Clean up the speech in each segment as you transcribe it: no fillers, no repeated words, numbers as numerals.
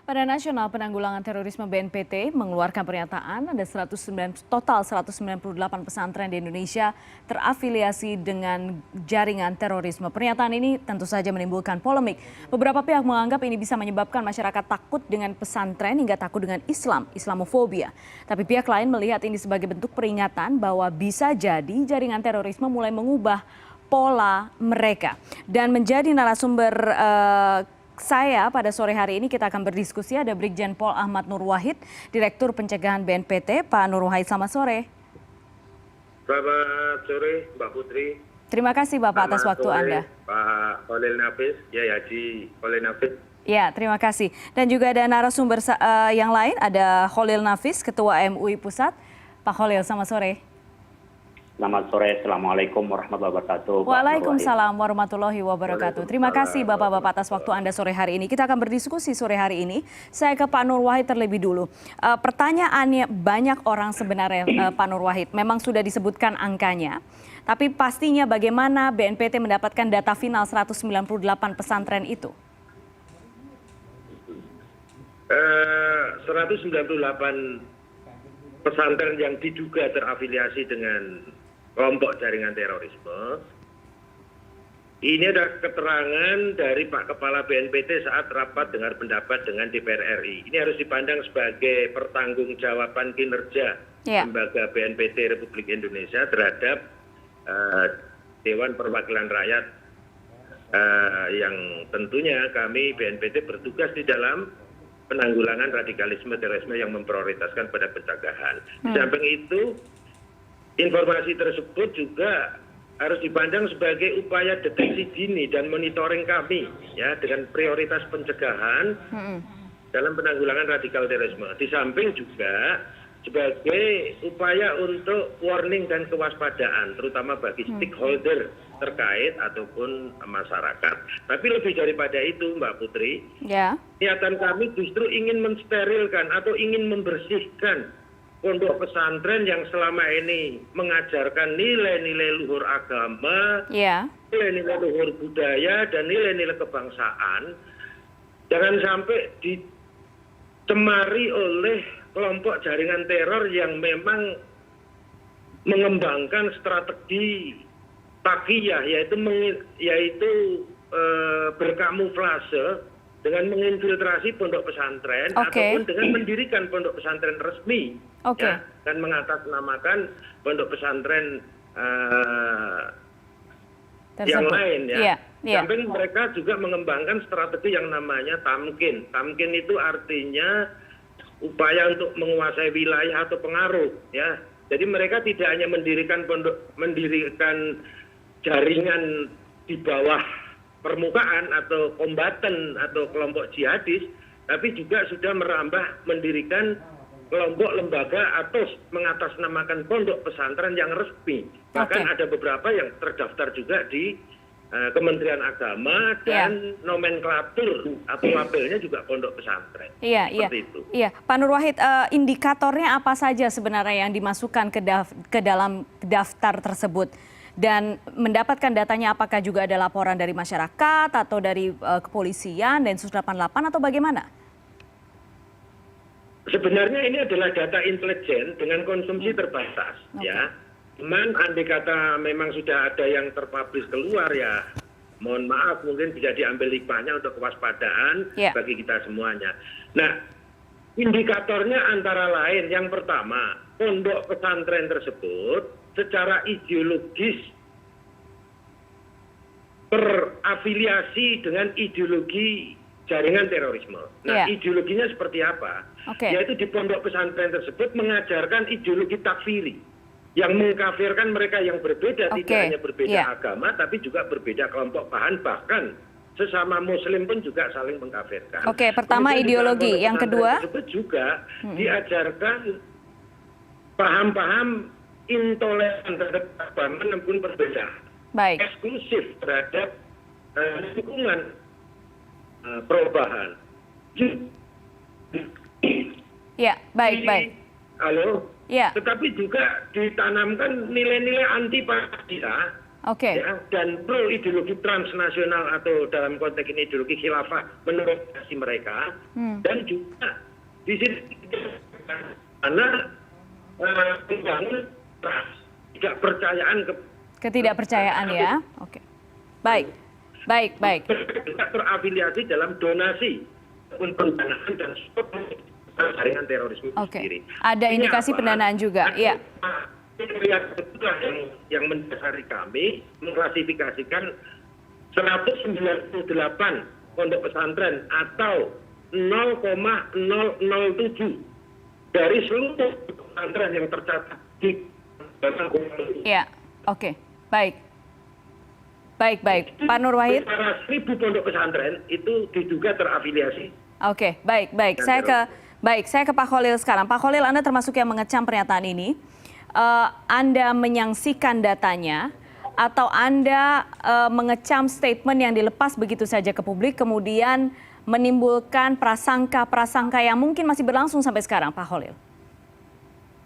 Badan Nasional Penanggulangan Terorisme (BNPT) mengeluarkan pernyataan ada total 198 pesantren di Indonesia terafiliasi dengan jaringan terorisme. Pernyataan ini tentu saja menimbulkan polemik. Beberapa pihak menganggap ini bisa menyebabkan masyarakat takut dengan pesantren hingga takut dengan Islam, Islamofobia. Tapi pihak lain melihat ini sebagai bentuk peringatan bahwa bisa jadi jaringan terorisme mulai mengubah pola mereka. Dan menjadi narasumber saya pada sore hari ini kita akan berdiskusi ada Brigjen Pol Ahmad Nur Wahid, Direktur Pencegahan BNPT. Pak Nur Wahid, selamat sore. Selamat sore, Mbak Putri. Terima kasih Bapak atas waktu Anda. Pak Khalil Nafis, Haji Khalil Nafis. Ya, terima kasih. Dan juga ada narasumber yang lain, ada Khalil Nafis, Ketua MUI Pusat. Pak Khalil, selamat sore. Selamat sore, Assalamualaikum warahmatullahi wabarakatuh. Waalaikumsalam warahmatullahi wabarakatuh. Terima kasih Bapak-Bapak atas waktu Anda sore hari ini. Kita akan berdiskusi sore hari ini. Saya ke Pak Nur Wahid terlebih dulu. Pertanyaannya banyak orang sebenarnya Pak Nur Wahid. Memang sudah disebutkan angkanya. Tapi pastinya bagaimana BNPT mendapatkan data final 198 pesantren itu? 198 pesantren yang diduga terafiliasi dengan kelompok jaringan terorisme. Ini ada keterangan dari Pak Kepala BNPT saat rapat dengar pendapat dengan DPR RI. Ini harus dipandang sebagai pertanggungjawaban kinerja lembaga BNPT Republik Indonesia terhadap Dewan Perwakilan Rakyat yang tentunya kami BNPT bertugas di dalam penanggulangan radikalisme terorisme yang memprioritaskan pada pencegahan. Di samping itu, informasi tersebut juga harus dipandang sebagai upaya deteksi dini dan monitoring kami ya dengan prioritas pencegahan dalam penanggulangan radikal terorisme. Di samping juga sebagai upaya untuk warning dan kewaspadaan terutama bagi stakeholder terkait ataupun masyarakat. Tapi lebih daripada itu Mbak Putri, niatan kami justru ingin mensterilkan atau ingin membersihkan pondok pesantren yang selama ini mengajarkan nilai-nilai luhur agama, nilai-nilai luhur budaya, dan nilai-nilai kebangsaan. Jangan sampai dicemari oleh kelompok jaringan teror yang memang mengembangkan strategi takiyah, yaitu berkamuflase dengan menginfiltrasi pondok pesantren ataupun dengan mendirikan pondok pesantren resmi dan mengatasnamakan pondok pesantren yang lain Samping mereka juga mengembangkan strategi yang namanya tamkin. Tamkin itu artinya upaya untuk menguasai wilayah atau pengaruh ya. Jadi mereka tidak hanya mendirikan jaringan di bawah permukaan atau kombatan atau kelompok jihadis, tapi juga sudah merambah mendirikan kelompok lembaga atau mengatasnamakan pondok pesantren yang resmi. Bahkan ada beberapa yang terdaftar juga di Kementerian Agama dan nomenklatur atau labelnya juga pondok pesantren. Seperti itu. Iya, Pak Nur Wahid, indikatornya apa saja sebenarnya yang dimasukkan ke dalam daftar tersebut? Dan mendapatkan datanya apakah juga ada laporan dari masyarakat atau dari kepolisian Densus 88 atau bagaimana? Sebenarnya ini adalah data intelijen dengan konsumsi terbatas ya. Cuman andai kata memang sudah ada yang terpublish keluar ya, mohon maaf mungkin bisa diambil hikmahnya untuk kewaspadaan bagi kita semuanya. Nah, indikatornya antara lain yang pertama, pondok pesantren tersebut secara ideologis berafiliasi dengan ideologi jaringan terorisme. Nah, ideologinya seperti apa? Yaitu di pondok pesantren tersebut mengajarkan ideologi takfiri yang mengkafirkan mereka yang berbeda, tidak hanya berbeda agama, tapi juga berbeda kelompok bahan, bahkan sesama muslim pun juga saling mengkafirkan. Pertama ideologi, yang kedua tersebut juga diajarkan paham-paham intoleran terhadap agama namun berbeda, eksklusif terhadap lingkungan perubahan. Halo. Tetapi juga ditanamkan nilai-nilai anti Pancasila Oke. Ya, dan pro ideologi transnasional atau dalam konteks ini ideologi khilafah menurut versi mereka, dan juga di sini karena membangun trust, tidak percayaan Ketidakpercayaan ya. Oke. Baik. tidak terafiliasi dalam donasi pendanaan dan jaringan terorisme Oke. sendiri. Ada Ini indikasi apa? pendanaan juga. Iya. Yang mendasari kami mengklasifikasikan 198 pondok pesantren atau 0,007 dari seluruh pesantren yang tercatat di Iya. Oke. Baik. Pak Nur Wahid. Sekitar 1.000 pondok pesantren itu diduga terafiliasi. Oke, baik. Saya ke Pak Khalil sekarang. Pak Khalil, Anda termasuk yang mengecam pernyataan ini. Anda menyaksikan datanya atau Anda mengecam statement yang dilepas begitu saja ke publik kemudian menimbulkan prasangka yang mungkin masih berlangsung sampai sekarang, Pak Khalil?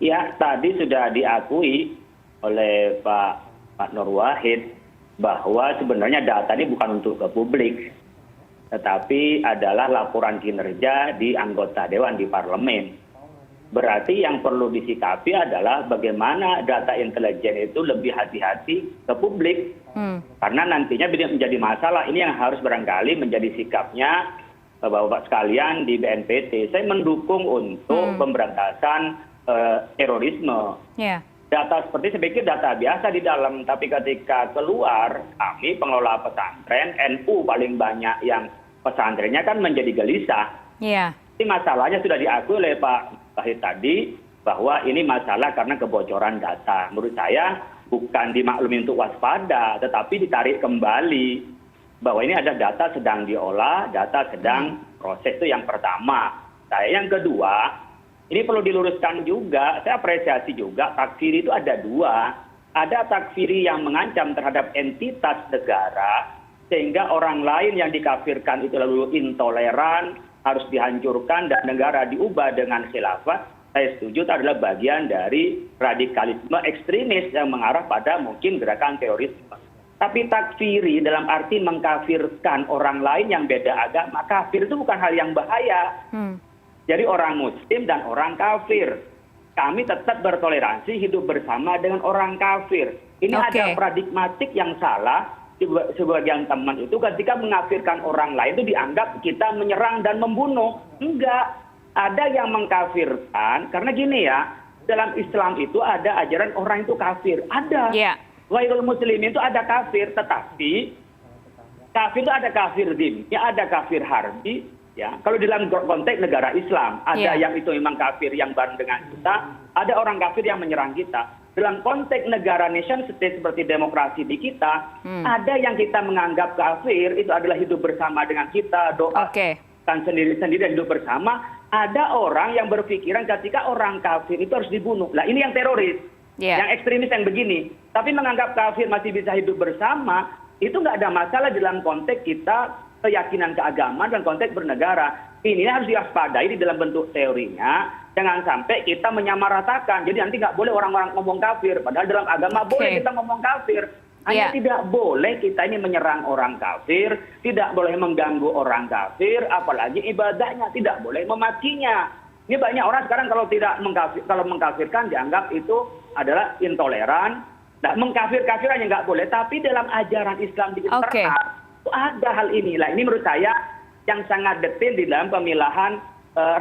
Ya, tadi sudah diakui oleh Pak Nur Wahid bahwa sebenarnya data ini bukan untuk ke publik, tetapi adalah laporan kinerja di anggota dewan di parlemen. Berarti yang perlu disikapi adalah bagaimana data intelijen itu lebih hati-hati ke publik. Karena nantinya menjadi masalah. Ini yang harus barangkali menjadi sikapnya Bapak-Bapak sekalian di BNPT. Saya mendukung untuk pemberantasan terorisme. Yeah. Data seperti saya pikir data biasa di dalam, tapi ketika keluar kami pengelola pesantren, NU paling banyak yang pesantrennya kan menjadi gelisah. Iya. Ini masalahnya sudah diakui oleh Pak Wahid tadi bahwa ini masalah karena kebocoran data. Menurut saya bukan dimaklumi untuk waspada, tetapi ditarik kembali bahwa ini ada data sedang diolah, data sedang proses, itu yang pertama. Yang kedua, ini perlu diluruskan juga, saya apresiasi juga, takfiri itu ada dua. Ada takfiri yang mengancam terhadap entitas negara, sehingga orang lain yang dikafirkan itu lalu intoleran, harus dihancurkan, dan negara diubah dengan khilafah. Saya setuju itu adalah bagian dari radikalisme ekstremis yang mengarah pada mungkin gerakan terorisme. Tapi takfiri dalam arti mengkafirkan orang lain yang beda agama, kafir itu bukan hal yang bahaya. Jadi orang muslim dan orang kafir, kami tetap bertoleransi hidup bersama dengan orang kafir. Ini ada paradigmatik yang salah di sebagian teman itu ketika mengkafirkan orang lain itu dianggap kita menyerang dan membunuh. Enggak, ada yang mengkafirkan karena gini ya, dalam Islam itu ada ajaran orang itu kafir. Ada. Ghairul muslim itu ada kafir, tetapi kafir itu ada kafir din, ya ada kafir harbi. Ya, kalau dalam konteks negara Islam, ada yang itu memang kafir yang bareng dengan kita, ada orang kafir yang menyerang kita. Dalam konteks negara nation state seperti demokrasi di kita, ada yang kita menganggap kafir, itu adalah hidup bersama dengan kita, doakan sendiri-sendiri dan hidup bersama. Ada orang yang berpikiran ketika orang kafir itu harus dibunuh. Nah, ini yang teroris, yang ekstremis yang begini. Tapi menganggap kafir masih bisa hidup bersama, itu nggak ada masalah dalam konteks kita keyakinan keagamaan dan konteks bernegara. Ini harus diwaspadai di dalam bentuk teorinya. Jangan sampai kita menyamaratakan. Jadi nanti nggak boleh orang-orang ngomong kafir. Padahal dalam agama boleh kita ngomong kafir. Hanya tidak boleh kita ini menyerang orang kafir. Tidak boleh mengganggu orang kafir. Apalagi ibadahnya. Tidak boleh memakinya. Ini banyak orang sekarang kalau mengkafirkan dianggap itu adalah intoleran. Nah, mengkafir-kafirannya nggak boleh. Tapi dalam ajaran Islam di internal, ada hal inilah. Ini menurut saya yang sangat detail di dalam pemilahan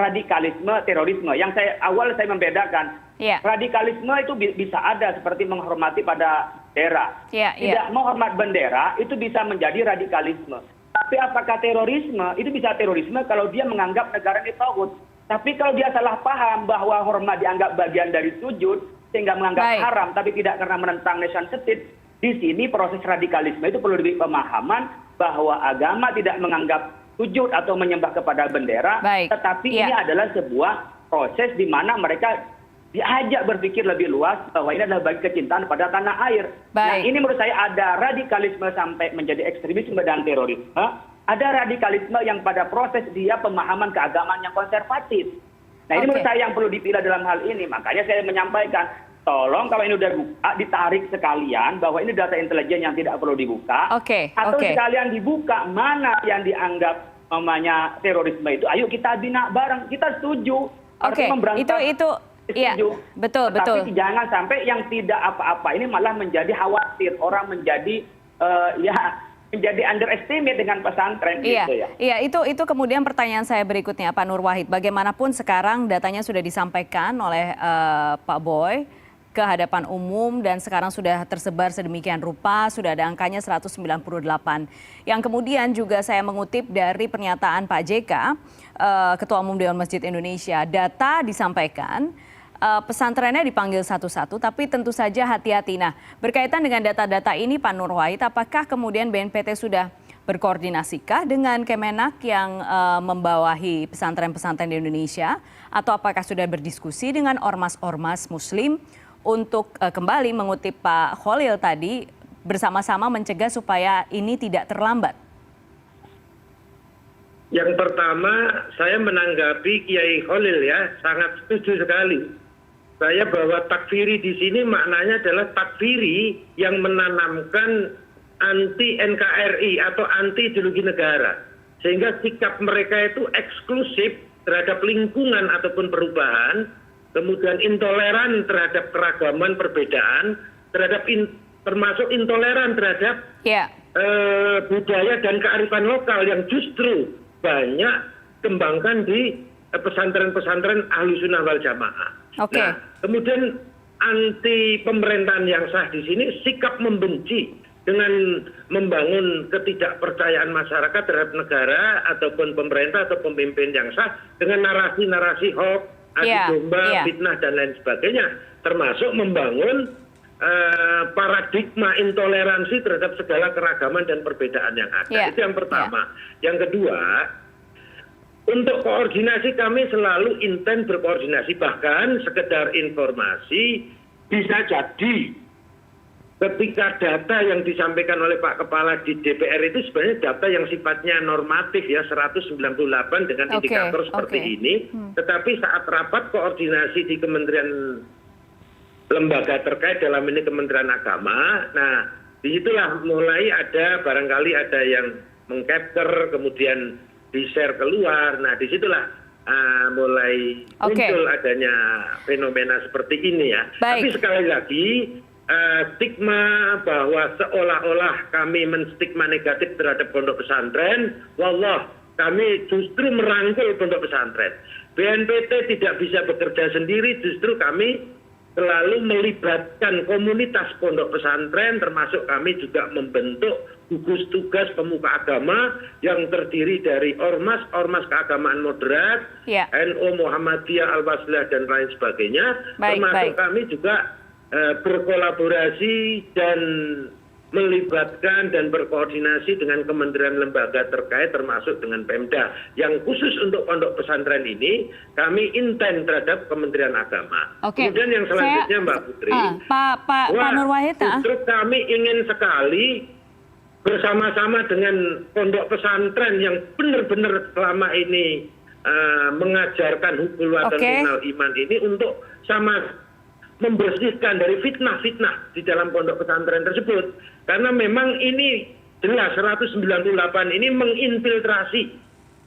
radikalisme terorisme. Yang saya membedakan, radikalisme itu bisa ada seperti menghormati pada bendera. Tidak menghormat bendera itu bisa menjadi radikalisme. Tapi apakah terorisme? Itu bisa terorisme kalau dia menganggap negara ini tauhid. Tapi kalau dia salah paham bahwa hormat dianggap bagian dari sujud sehingga menganggap haram tapi tidak karena menentang nation state, di sini proses radikalisme itu perlu diberi pemahaman bahwa agama tidak menganggap sujud atau menyembah kepada bendera, tetapi ini adalah sebuah proses di mana mereka diajak berpikir lebih luas bahwa ini adalah bagi kecintaan pada tanah air. Nah, ini menurut saya ada radikalisme sampai menjadi ekstremisme dan terorisme. Ada radikalisme yang pada proses dia pemahaman keagamaan yang konservatif. Nah, ini menurut saya yang perlu dipilah dalam hal ini. Makanya saya menyampaikan tolong kalau ini udah buka ditarik sekalian bahwa ini data intelijen yang tidak perlu dibuka. Atau sekalian dibuka mana yang dianggap namanya terorisme itu. Ayo kita bina bareng. Kita setuju. Itu iya, betul. Tapi jangan sampai yang tidak apa-apa ini malah menjadi khawatir, orang menjadi menjadi underestimate dengan pesantren gitu ya. Iya, itu kemudian pertanyaan saya berikutnya Pak Nur Wahid. Bagaimanapun sekarang datanya sudah disampaikan oleh Pak Boy ke hadapan umum dan sekarang sudah tersebar sedemikian rupa, sudah ada angkanya 198. Yang kemudian juga saya mengutip dari pernyataan Pak JK, Ketua Umum Dewan Masjid Indonesia, data disampaikan, pesantrennya dipanggil satu-satu, tapi tentu saja hati-hati. Nah, berkaitan dengan data-data ini Pak Nur Wahid, apakah kemudian BNPT sudah berkoordinasikah dengan Kemenak yang membawahi pesantren-pesantren di Indonesia? Atau apakah sudah berdiskusi dengan ormas-ormas muslim untuk kembali mengutip Pak Khalil tadi, bersama-sama mencegah supaya ini tidak terlambat? Yang pertama, saya menanggapi Kiai Khalil ya, sangat setuju sekali. Saya bahwa takfiri di sini maknanya adalah takfiri yang menanamkan anti NKRI atau anti ideologi negara. Sehingga sikap mereka itu eksklusif terhadap lingkungan ataupun perubahan, kemudian intoleran terhadap keragaman perbedaan, termasuk intoleran terhadap budaya dan kearifan lokal yang justru banyak kembangkan di pesantren-pesantren Ahlussunnah wal Jamaah. Nah, kemudian anti pemerintahan yang sah di sini sikap membenci dengan membangun ketidakpercayaan masyarakat terhadap negara ataupun pemerintah atau pemimpin yang sah dengan narasi-narasi hoax, adu domba, fitnah dan lain sebagainya, termasuk membangun paradigma intoleransi terhadap segala keragaman dan perbedaan yang ada. Itu yang pertama. Yang kedua, untuk koordinasi kami selalu intens berkoordinasi, bahkan sekedar informasi bisa jadi ketika data yang disampaikan oleh Pak Kepala di DPR itu sebenarnya data yang sifatnya normatif ya, 198 dengan indikator seperti ini, tetapi saat rapat koordinasi di Kementerian lembaga terkait, dalam ini Kementerian Agama, nah disitulah mulai ada barangkali ada yang mengcapture kemudian di-share keluar. Nah, disitulah mulai muncul adanya fenomena seperti ini ya. Tapi sekali lagi, stigma bahwa seolah-olah kami menstigma negatif terhadap pondok pesantren, wallah, kami justru merangkul pondok pesantren. BNPT tidak bisa bekerja sendiri, justru kami selalu melibatkan komunitas pondok pesantren, termasuk kami juga membentuk gugus tugas pemuka agama yang terdiri dari ormas keagamaan moderat, NU, Muhammadiyah, Al-Wasliyah dan lain sebagainya, termasuk kami juga berkolaborasi dan melibatkan dan berkoordinasi dengan kementerian lembaga terkait termasuk dengan Pemda. Yang khusus untuk pondok pesantren ini kami intens terhadap Kementerian Agama. Kemudian yang selanjutnya Mbak Putri, Pak Nur Wahid, justru kami ingin sekali bersama-sama dengan pondok pesantren yang benar-benar selama ini mengajarkan hubul watan minal iman ini untuk sama membersihkan dari fitnah-fitnah di dalam pondok pesantren tersebut. Karena memang ini jelas 198 ini menginfiltrasi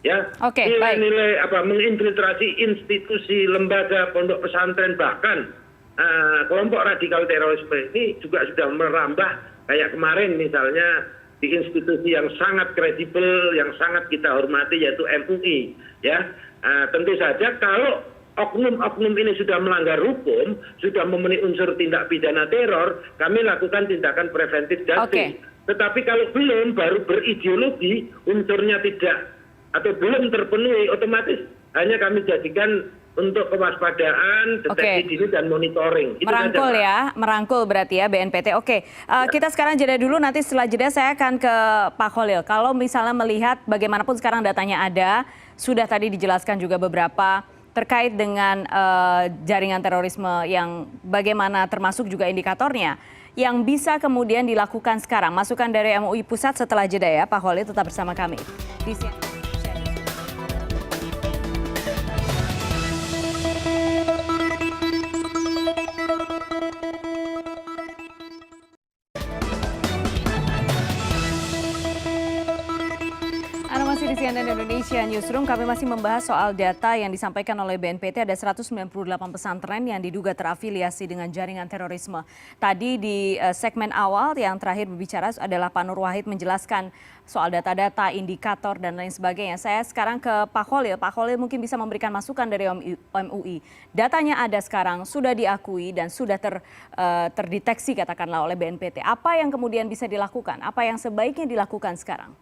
ya, nilai-nilai menginfiltrasi institusi lembaga pondok pesantren, bahkan kelompok radikal terorisme ini juga sudah merambah kayak kemarin misalnya di institusi yang sangat kredibel, yang sangat kita hormati yaitu MUI ya. Tentu saja kalau oknum-oknum ini sudah melanggar hukum, sudah memenuhi unsur tindak pidana teror, kami lakukan tindakan preventif justice. Tetapi kalau belum, baru berideologi, unsurnya tidak atau belum terpenuhi, otomatis hanya kami jadikan untuk kewaspadaan, deteksi dini dan monitoring. Itu merangkul ya, merangkul berarti ya BNPT. Kita sekarang jeda dulu, nanti setelah jeda saya akan ke Pak Khalil. Kalau misalnya melihat bagaimanapun sekarang datanya ada, sudah tadi dijelaskan juga beberapa terkait dengan jaringan terorisme yang bagaimana termasuk juga indikatornya yang bisa kemudian dilakukan sekarang. Masukan dari MUI Pusat setelah jeda ya, Pak Khalil, tetap bersama kami. Indonesia Newsroom, kami masih membahas soal data yang disampaikan oleh BNPT. Ada 198 pesantren yang diduga terafiliasi dengan jaringan terorisme. Tadi di segmen awal yang terakhir berbicara adalah Pak Nur Wahid menjelaskan soal data-data, indikator, dan lain sebagainya. Saya sekarang ke Pak Kholil. Pak Kholil mungkin bisa memberikan masukan dari MUI. Datanya ada sekarang, sudah diakui dan sudah terdeteksi katakanlah oleh BNPT. Apa yang kemudian bisa dilakukan? Apa yang sebaiknya dilakukan sekarang?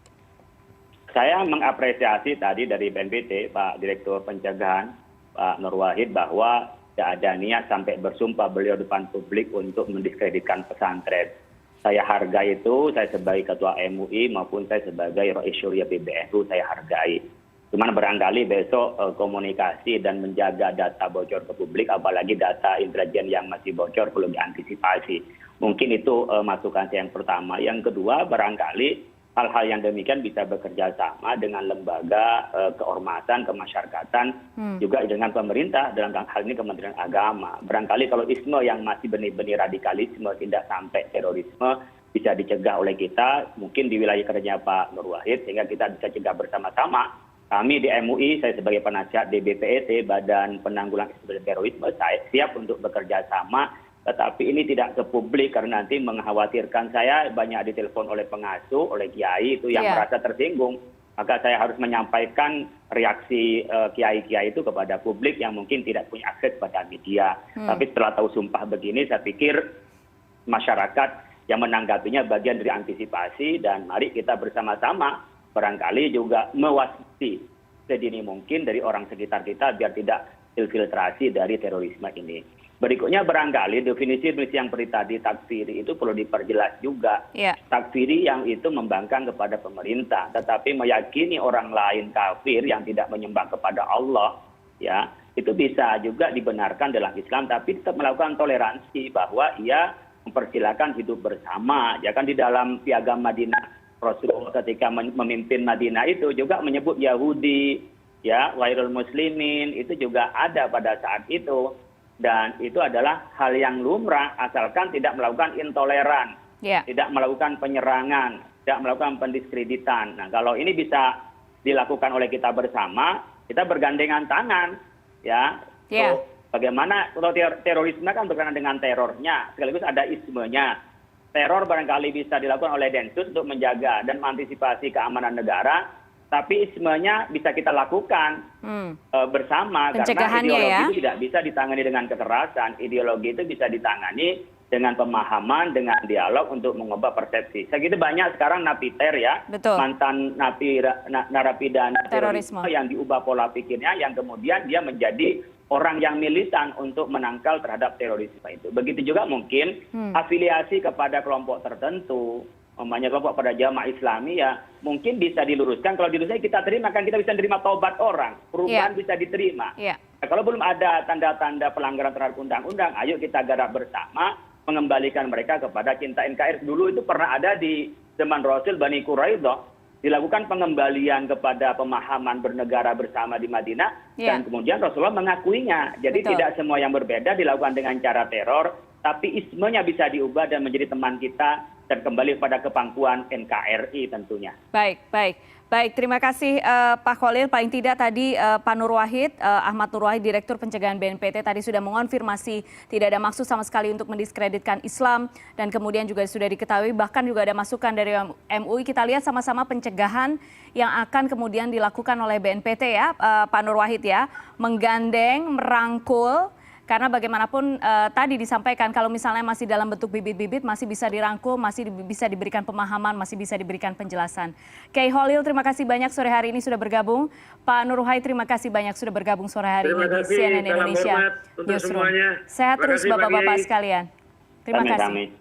Saya mengapresiasi tadi dari BNPT, Pak Direktur Pencegahan, Pak Nur Wahid, bahwa tidak ada niat sampai bersumpah beliau depan publik untuk mendiskreditkan pesantren. Saya hargai itu, saya sebagai Ketua MUI maupun saya sebagai Rais Syuriah PBNU, saya hargai. Cuman barangkali besok komunikasi dan menjaga data bocor ke publik, apalagi data intelijen yang masih bocor perlu diantisipasi. Mungkin itu masukan saya yang pertama. Yang kedua, barangkali hal-hal yang demikian bisa bekerja sama dengan lembaga keormasan, kemasyarakatan, juga dengan pemerintah, dalam hal ini Kementerian Agama. Barangkali kalau isme yang masih benih-benih radikalisme, tidak sampai terorisme, bisa dicegah oleh kita, mungkin di wilayah kerjanya Pak Nur Wahid, sehingga kita bisa cegah bersama-sama. Kami di MUI, saya sebagai penasihat DBPET, Badan Penanggulangan Terorisme, saya siap untuk bekerja sama. Tetapi ini tidak ke publik karena nanti mengkhawatirkan. Saya banyak ditelepon oleh pengasuh, oleh kiai itu yang merasa tersinggung. Maka saya harus menyampaikan reaksi kiai-kiai itu kepada publik yang mungkin tidak punya akses pada media. Tapi setelah tahu sumpah begini, saya pikir masyarakat yang menanggapinya bagian dari antisipasi, dan mari kita bersama-sama barangkali juga mewaspadai sedini mungkin dari orang sekitar kita biar tidak infiltrasi dari terorisme ini. Berikutnya barangkali definisi yang seperti tadi takfiri itu perlu diperjelas juga. Takfiri yang itu membangkang kepada pemerintah, tetapi meyakini orang lain kafir yang tidak menyembah kepada Allah, ya itu bisa juga dibenarkan dalam Islam, tapi tetap melakukan toleransi bahwa ia mempersilakan hidup bersama. Ya kan di dalam Piagam Madinah, Rasulullah ketika memimpin Madinah itu juga menyebut Yahudi, ya wairul muslimin, itu juga ada pada saat itu. Dan itu adalah hal yang lumrah asalkan tidak melakukan intoleran, tidak melakukan penyerangan, tidak melakukan pendiskreditan. Nah, kalau ini bisa dilakukan oleh kita bersama, kita bergandengan tangan, ya. So, bagaimana kalau terorisme kan berkenaan dengan terornya, sekaligus ada ismenya. Teror barangkali bisa dilakukan oleh Densus untuk menjaga dan mengantisipasi keamanan negara. Tapi ismenya bisa kita lakukan bersama, karena ideologi itu tidak bisa ditangani dengan kekerasan. Ideologi itu bisa ditangani dengan pemahaman, dengan dialog untuk mengubah persepsi. Saya kira banyak sekarang napiter ya, mantan narapidana terorisme yang diubah pola pikirnya, yang kemudian dia menjadi orang yang militan untuk menangkal terhadap terorisme itu. Begitu juga mungkin afiliasi kepada kelompok tertentu, umpamanya kelompok pada jamaah Islami, ya mungkin bisa diluruskan. Kalau diluruskan kita terima, kan kita bisa terima taubat orang, perubahan bisa diterima. Nah, kalau belum ada tanda-tanda pelanggaran terhadap undang-undang, ayo kita garap bersama mengembalikan mereka kepada cinta NKRI. Dulu itu pernah ada di zaman Rasul Bani Quraidah, dilakukan pengembalian kepada pemahaman bernegara bersama di Madinah, dan kemudian Rasulullah mengakuinya. Jadi tidak semua yang berbeda dilakukan dengan cara teror, tapi ismenya bisa diubah dan menjadi teman kita dan kembali pada kepangkuan NKRI tentunya. Baik, terima kasih Pak Kholil. Paling tidak tadi Pak Nur Wahid, Ahmad Nur Wahid, Direktur Pencegahan BNPT tadi sudah mengonfirmasi tidak ada maksud sama sekali untuk mendiskreditkan Islam, dan kemudian juga sudah diketahui bahkan juga ada masukan dari MUI. Kita lihat sama-sama pencegahan yang akan kemudian dilakukan oleh BNPT ya, Pak Nur Wahid ya, menggandeng, merangkul. Karena bagaimanapun tadi disampaikan kalau misalnya masih dalam bentuk bibit-bibit masih bisa dirangkul, masih bisa diberikan pemahaman, masih bisa diberikan penjelasan. Kiai Kholil, terima kasih banyak sore hari ini sudah bergabung. Pak Nur Wahid, terima kasih banyak sudah bergabung sore hari ini di CNN Indonesia Newsroom. Sehat terus Bapak-Bapak sekalian. Terima kasih.